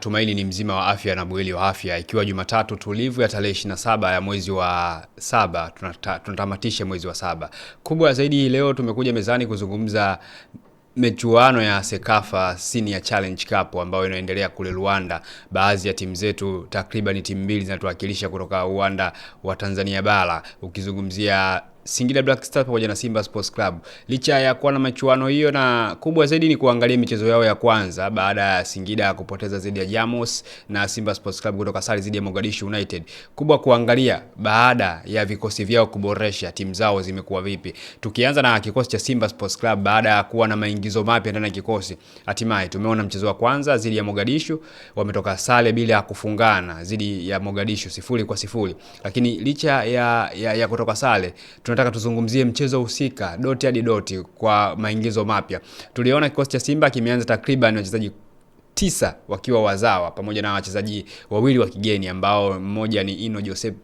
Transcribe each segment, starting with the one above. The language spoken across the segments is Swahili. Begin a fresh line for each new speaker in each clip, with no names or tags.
Tumaini ni mzima wa afya na mwili wa afya, ikiwa Jumatatu tulivu ya tarehe 27 ya mwezi wa 7, tunatamatisha mwezi wa 7. Kubwa zaidi leo tumekuja mezani kuzungumza michuano ya Sekafa Senior Challenge Cup ambayo inaendelea kule Rwanda. Baadhi ya timu zetu, takriban timu mbili zinatuwakilisha kutoka Rwanda wa Tanzania bara. Ukizungumzia Singida Black Stars pamoja na Simba Sports Club. Licha ya kuwa na michuano hiyo, na kubwa zaidi ni kuangalia michezo yao ya kwanza baada ya Singida kupoteza dhidi ya Jamos na Simba Sports Club kutoka sare dhidi ya Mogadishu United. Kubwa kuangalia baada ya vikosi vyao kuboresha, timu zao zimekuwa vipi. Tukianza na kikosi cha Simba Sports Club, baada ya kuwa na maingizo mapya ndani ya kikosi, hatimaye tumeona mchezo wa kwanza dhidi ya Mogadishu wametoka sare bila kufungana dhidi ya Mogadishu 0-0. Lakini licha ya kutoka sare, tunataka tuzungumzie mchezo husika doti hadi doti kwa maingizo mapya. Tuliona kikosi cha Simba kimeanza takriban wachezaji 9 wakiwa wazawa pamoja na wachezaji wawili wa kigeni, ambao mmoja ni Ino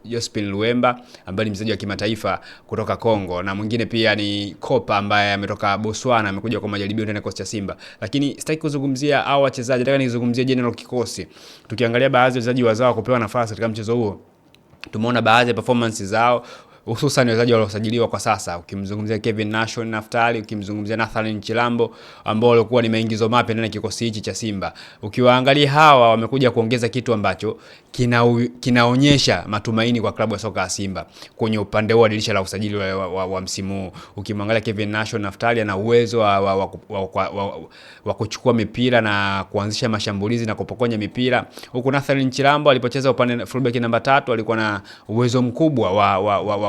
Josephine Luemba ambaye ni mchezaji wa kimataifa kutoka Kongo, na mwingine pia ni Kopa ambaye ametoka Botswana, amekuja kwa majaribio ndani ya kikosi cha Simba. Lakini sitaki kuzungumzia hao wachezaji, nataka nizungumzie general kikosi. Tukiangalia baadhi ya wachezaji wazawa kupewa nafasi katika mchezo huo, tumeona baadhi ya performance zao, hususan wachezaji waliosajiliwa kwa sasa. Ukimzungumzia Kevin Nation Naftali, ukimzungumzia Nathan Chilambo, ambao walikuwa ni maingizo mapya ndani ya kikosi hichi cha Simba. Ukiwaangalia hawa wamekuja kuongeza kitu ambacho kinaonyesha matumaini kwa klabu ya soka ya Simba kwenye upande wa dirisha la usajili wa msimu huu. Ukimwangalia Kevin Nation Naftali ana uwezo wa kuchukua mipira na kuanzisha mashambulizi na kupokonya mipira, huku Nathan Chilambo alipocheza upande fullback namba 3 alikuwa na uwezo mkubwa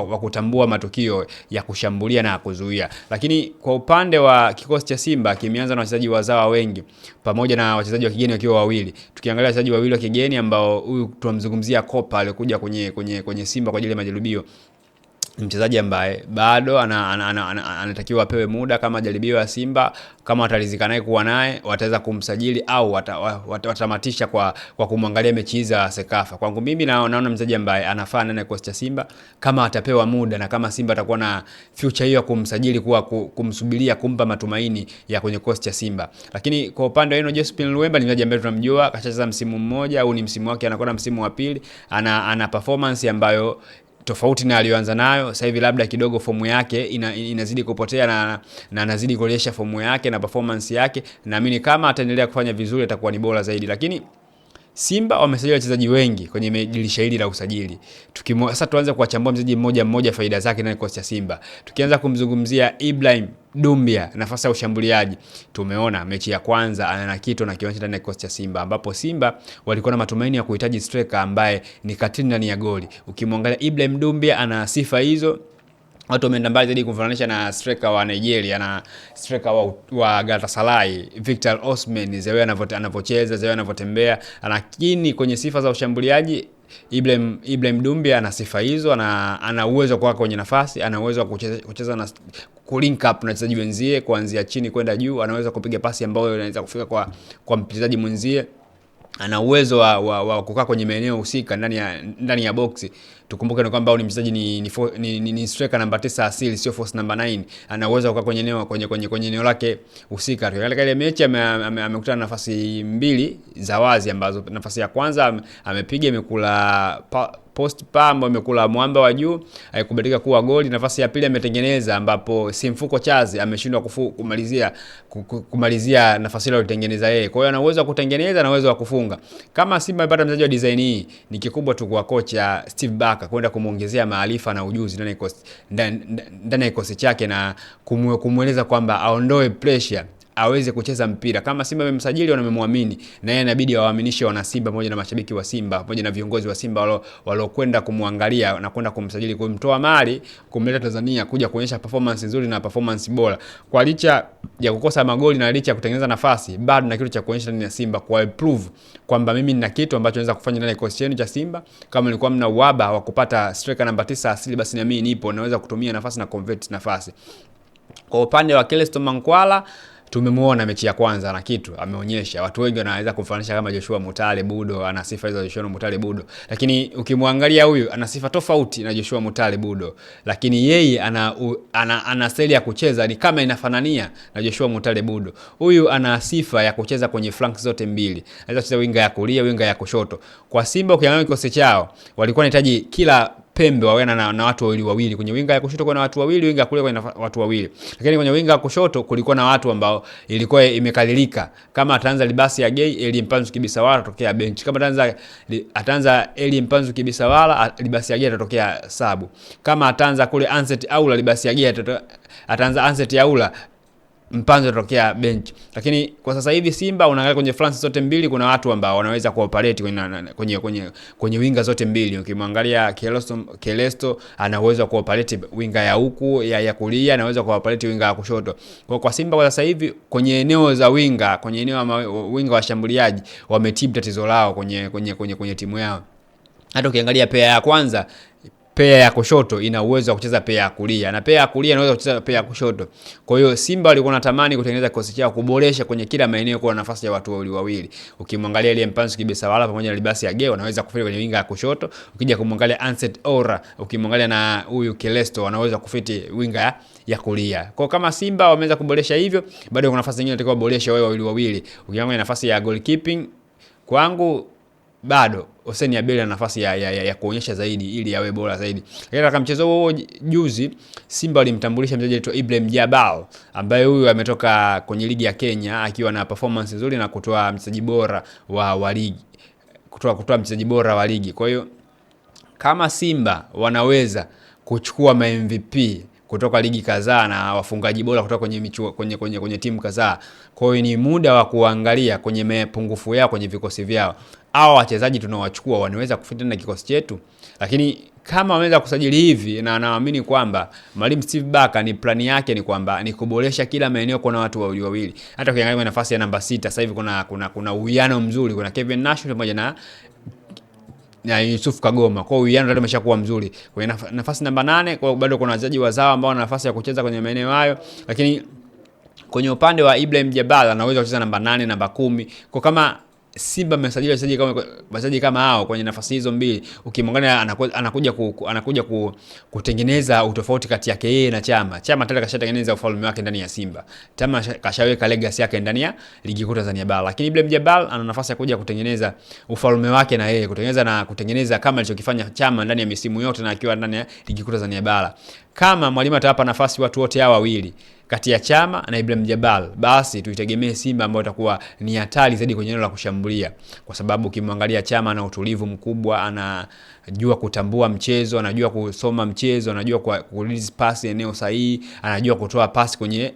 wa kutambua matukio ya kushambulia na kuzuia. Lakini kwa upande wa kikosi cha Simba kimeanza na wachezaji wazawa wengi pamoja na wachezaji wa kigeni wakiwa wawili. Tukiangalia wachezaji wawili wa kigeni ambao huyu tunamzungumzia Kopa alikuja kwenye Simba kwa ajili ya majaribio, mchezaji ambaye bado anatakiwa apewe muda kama jaribio ya Simba. Kama watalizika naye kuwa naye, wataweza kumsajili au watamatisha kwa kumwangalia mechi za Sekafa. Kwangu mimi naona mchezaji ambaye anafaa ndani ya kikosi cha Simba kama atapewa muda, na kama Simba atakuwa na future hiyo ya kumsajili, kuwa kumsubiria, kumpa matumaini ya kwenye kikosi cha Simba. Lakini kwa upande wa Ino Josephine Luemba, ni mchezaji ambaye tunamjua, kacheza msimu mmoja au ni msimu wake anakwenda msimu wa pili, ana performance ambayo tofauti na aliyoanza nayo. Sasa hivi labda kidogo fomu yake inazidi kupotea na anazidi kuonyesha fomu yake na performance yake. Naamini kama ataendelea kufanya vizuri atakuwa ni bora zaidi. Lakini Simba wamesajili wachezaji wengi kwenye dirisha hili la usajili. Sasa tuanze kuwachambua mchezaji mmoja faida zake ndani ya kikosi cha Simba. Tukianza kumzungumzia Ibrahim Dumbia, nafasi ya ushambuliaji, tumeona mechi ya kwanza ana kitu na kiwango ndani ya kikosi cha Simba, ambapo Simba walikuwa na matumaini ya kuhitaji striker ambaye ni katini ndani ya goli. Ukimwangalia Ibrahim Dumbia ana sifa hizo. Watu wameenda mbali zaidi kumfananisha na striker wa Nigeria na striker wa Galatasaray Victor Osimhen, zewe anavyocheza, zewe anavyotembea. Lakini kwenye sifa za ushambuliaji, Ibrahim Dumbia ana sifa hizo, ana uwezo kwa kwenye nafasi, ana uwezo wa kucheza na link up na wachezaji wenzie kuanzia chini kwenda juu, anaweza kupiga pasi ambayo inaweza kufika kwa mchezaji mwenzie, ana uwezo wa kukaa kwenye maeneo husika ndani ya boxi. Tukumbuke ni kwamba ni mchezaji ni striker namba 9 asili, sio force namba 9. Ana uwezo wa kukaa kwenye eneo lake husika. Katika ile mechi amekutana na nafasi mbili za wazi, ambazo nafasi ya kwanza amepiga imekula post pambo, imekula mwamba wa juu, haikubalika kuwa goli. Nafasi ya pili ametengeneza, ambapo Simfuko Chazi ameshindwa kumalizia nafasi ile aliyotengeneza yeye. Kwa hiyo ana uwezo wa kutengeneza na uwezo wa kufunga. Kama Simba imepata mchezaji wa design hii, ni kikubwa tu kwa kocha Steve Barker kwenda kumuongezea maarifa na ujuzi ndani ya kikosi chake, na kumweleza kwamba aondoe pressure, aweze kucheza mpira. Kama Simba wamemsajili na wamemwamini, na yeye inabidi waaminishe wana Simba pamoja na mashabiki wa Simba pamoja na viongozi wa Simba waliokwenda kumwangalia na kwenda kumsajili, kumtoa mali, kumleta Tanzania kuja kuonyesha performance nzuri na performance bora. Kwa licha ya kukosa magoli na licha ya kutengeneza nafasi, bado na kitu cha kuonyesha ndani ya Simba, kwa prove kwamba mimi nina kitu ambacho naweza kufanya ndani ya kikosi chenu cha Simba. Kama nilikuwa mna uhaba wa kupata striker namba 9 asili, basi na mimi nipo, naweza kutumia nafasi na convert nafasi. Kwa upande wa Keleston Mankwala, Tumemuona mechi ya kwanza na kitu ameonyesha. Watu wengi wanaweza kumfananisha kama Joshua Mutale Budo, ana sifa hizo Joshua Mutale Budo, lakini ukimwangalia huyu ana sifa tofauti na Joshua Mutale Budo, lakini yeye ana style ya kucheza ni kama inafanania na Joshua Mutale Budo. Huyu ana sifa ya kucheza kwenye flank zote mbili, anaweza kucheza winga ya kulia, winga ya kushoto. Kwa Simba ukiangalia kikosi chao walikuwa wanahitaji kila pembe wawe na watu wawili. Kwenye winga ya kushoto kuna watu wawili, winga ya kulia kuna watu wawili. Lakini kwenye winga ya kushoto kulikuwa na watu ambao ilikuwa imekalilika. Kama ataanza Libasi ya Gay, Eli Mpanzu Kibisawala atatokea bench. Kama ataanza Eli Mpanzu Kibisawala, Libasi ya Gay atatokea sabu. Kama ataanza kule Anset Aula, Libasi ya Gay ataanza Anset Aula, Mpanzu atatokea bench. Lakini kwa sasa hivi Simba unaangalia kwenye France zote mbili kuna watu ambao wanaweza kuoperate kwenye winga zote mbili. Ukimwangalia Kelesto ana uwezo wa kuoperate winga ya huku ya kulia, anaweza kuoperate winga ya kushoto. Kwa Simba kwa sasa hivi kwenye eneo za winga, kwenye eneo winga washambuliaji wametibu tatizo lao kwenye timu yao. Hata ukiangalia pea ya kwanza, pea ya kushoto ina uwezo wa kucheza pea ya kulia, na pea ya kulia inaweza kucheza pea ya kushoto. Kwa hiyo Simba walikuwa wanatamani kutengeneza kikosi chao, kuboresha kwenye kila maeneo kwa nafasi ya watu wawili. Ukimwangalia ile Mpanzu Kibisawala pamoja na Libasi ya Geo wanaweza kufiti kwenye winga ya kushoto. Ukija kumwangalia Anset Ora, ukimwangalia na huyu Kelesto wanaweza kufiti winga ya kulia. Kwa kama Simba wameweza kuboresha hivyo, bado kuna nafasi nyingine inatakiwa kuboresha wawili. Ukiangalia nafasi ya goalkeeping, kwangu bado Hussein Abel ana nafasi ya kuonyesha zaidi ili yawe bora zaidi. Lakini katika mchezo huo juzi Simba walimtambulisha mchezaji anaitwa Ibrahim Jabal, ambaye huyu ametoka kwenye ligi ya Kenya akiwa na performance nzuri na kutoa mchezaji bora wa ligi. Kutoa mchezaji bora wa ligi. Kwa hiyo kama Simba wanaweza kuchukua MVP kutoka ligi kadhaa na wafungaji bora kutoka kwenye timu kadhaa, kwa hiyo ni muda wa kuangalia kwenye mapungufu yao kwenye vikosi vyao. Hao wachezaji tunawachukua wanaweza kufita na kikosi chetu. Lakini kama wameweza kusajili hivi, na naamini kwamba Mwalimu Steve Barker ni plani yake ni kwamba ni kuboresha kila maeneo kwa watu wawili. Hata ukiangalia nafasi ya namba 6 sasa hivi kuna uwiano mzuri, kuna Kevin Nash pamoja na Yusuf Kagoma. Kwa hiyo uwiano ndio umeshakuwa mzuri. Kwenye nafasi namba 8 kwa bado kuna wachezaji wazao ambao wana nafasi ya kucheza kwenye maeneo hayo. Lakini kwenye upande wa Ibrahim Jabal anaweza kucheza namba 8, namba 10. Kwa kama Simba amesajili wachezaji kama hao kwenye nafasi hizo mbili, ukimwangalia anakuja kutengeneza utofauti kati yake yeye na Chama. Chama tayari kashatengeneza ufalme wake ndani ya Simba. Chama kashaweka legacy yake ndani ya ligi kuu Tanzania bara. Lakini Ibrahim Jabal ana nafasi ya kuja kutengeneza ufalme wake na yeye, kutengeneza kama alichokifanya Chama ndani ya misimu yote na akiwa ndani ya ligi kuu Tanzania bara. Kama mwalimu atawapa nafasi watu wote hawa wawili kati ya Chama na Ibrahim Jabal, basi tuitegemee Simba ambayo itakuwa ni hatari zaidi kwenye eneo la kushambulia, kwa sababu ukimwangalia Chama ana utulivu mkubwa, anajua kutambua mchezo, anajua kusoma mchezo, anajua ku-release pass eneo sahihi, anajua kutoa pass kwenye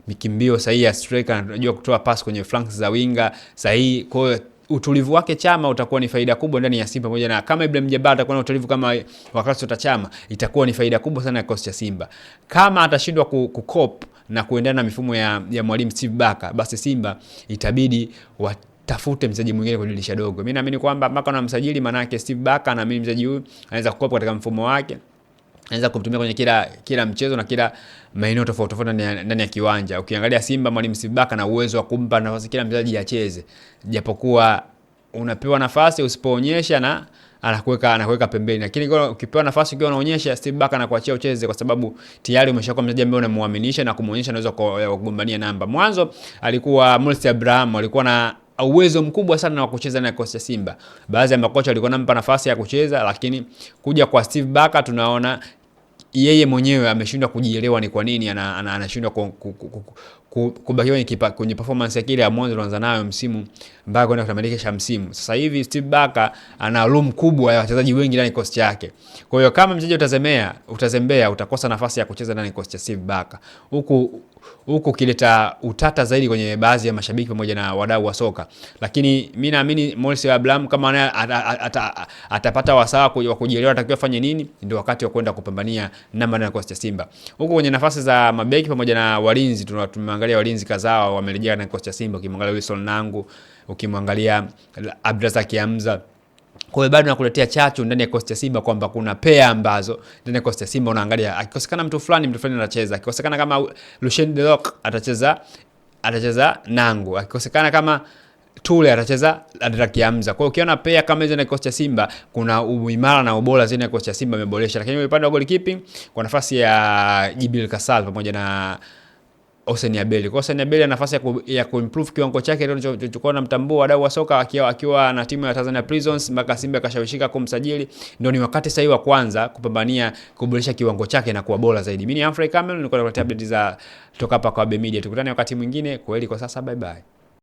mikimbio sahihi ya striker, anajua kutoa pass kwenye flanks za winga sahihi. Kwa hiyo utulivu wake Chama utakuwa ni faida kubwa ndani ya Simba, pamoja na kama Ibrahim Jabal atakuwa na utulivu kama wakati wa Chama, itakuwa ni faida kubwa sana ya kikosi cha Simba. Kama atashindwa kukop na kuendana na mifumo ya Mwalimu Steve Barker, basi Simba itabidi watafute mchezaji mwingine kwa dirisha dogo. Mimi naamini kwamba mpaka na msajili, maana yake Steve Barker na mimi mchezaji huyu anaweza kukopa katika mfumo wake, anaweza kumtumia kwenye kila mchezo na kila maeneo tofauti ndani ya kiwanja. Ukiangalia Simba, Mwalimu Steve Barker na uwezo wa kumpa nafasi kila mchezaji acheze, japokuwa unapewa nafasi usipoonyesha na anakuweka pembeni. Lakini ukipewa nafasi ukiwa unaonyesha, Steve Barker anakuachia ucheze, kwa sababu tayari umeshakuwa mchezaji ambaye unamuaminisha na kumuonyesha anaweza kugombania namba. Mwanzo alikuwa Mulsi Abraham, alikuwa na uwezo mkubwa sana wa kucheza na kikosi cha Simba. Baadhi ya makocha walikuwa wanampa nafasi ya kucheza, lakini kuja kwa Steve Barker tunaona yeye mwenyewe ameshindwa kujielewa ni kwa nini anashindwa kubakiwa kwenye performance ya kile ya mwanzo tunaanza nayo msimu mpaka kwenda kutamatisha msimu. Sasa hivi Steve Barker ana room kubwa ya wachezaji wengi ndani ya kikosi chake. Kwa hiyo kama mchezaji utazembea, utakosa nafasi ya kucheza ndani ya kikosi cha Steve Barker. Huku kileta utata zaidi kwenye baadhi ya mashabiki pamoja na wadau wa soka. Lakini mimi naamini Morris Abraham kama atapata wasaa wa kujielewa atakiwa fanye nini, ndio wakati wa kwenda kupambania namba na kikosi cha Simba. Huko kwenye nafasi za mabeki pamoja na walinzi, tumeangalia walinzi kadhaa wamerejea na kikosi cha Simba. Ukimwangalia Wilson Nangu, ukimwangalia Abdrazak Hamza. Kwa hiyo bado nakuletea chachu ndani ya kikosi cha Simba kwamba kuna pair ambazo ndani ya kikosi cha Simba unaangalia akikosekana mtu fulani anacheza. Akikosekana kama Lucien Delok atacheza atacheza Nangu. Akikosekana kama Tule atacheza Adraki Hamza. Kwa hiyo ukiona pea kama hizo na kikosi cha Simba, kuna uimara na ubora zaidi na kikosi cha Simba ameboresha. Lakini upande wa goalkeeping kwa nafasi ya Jibril Kasal pamoja na Hossein Abeli. Kwa Hossein Abeli ana nafasi ya kuimprove kiwango chake, ndio tulichokuwa na mtambua wadau wa soka akiwa na timu ya Tanzania Prisons mpaka Simba kashawishika kumsajili. Ndio ni wakati sahihi wa kwanza kupambania kuboresha kiwango chake na kuwa bora zaidi. Mimi ni Humphrey Camel, nilikuwa nakuletea update za kutoka hapa kwa Abe Media. Tukutane wakati mwingine. Kwaheri kwa sasa, bye bye.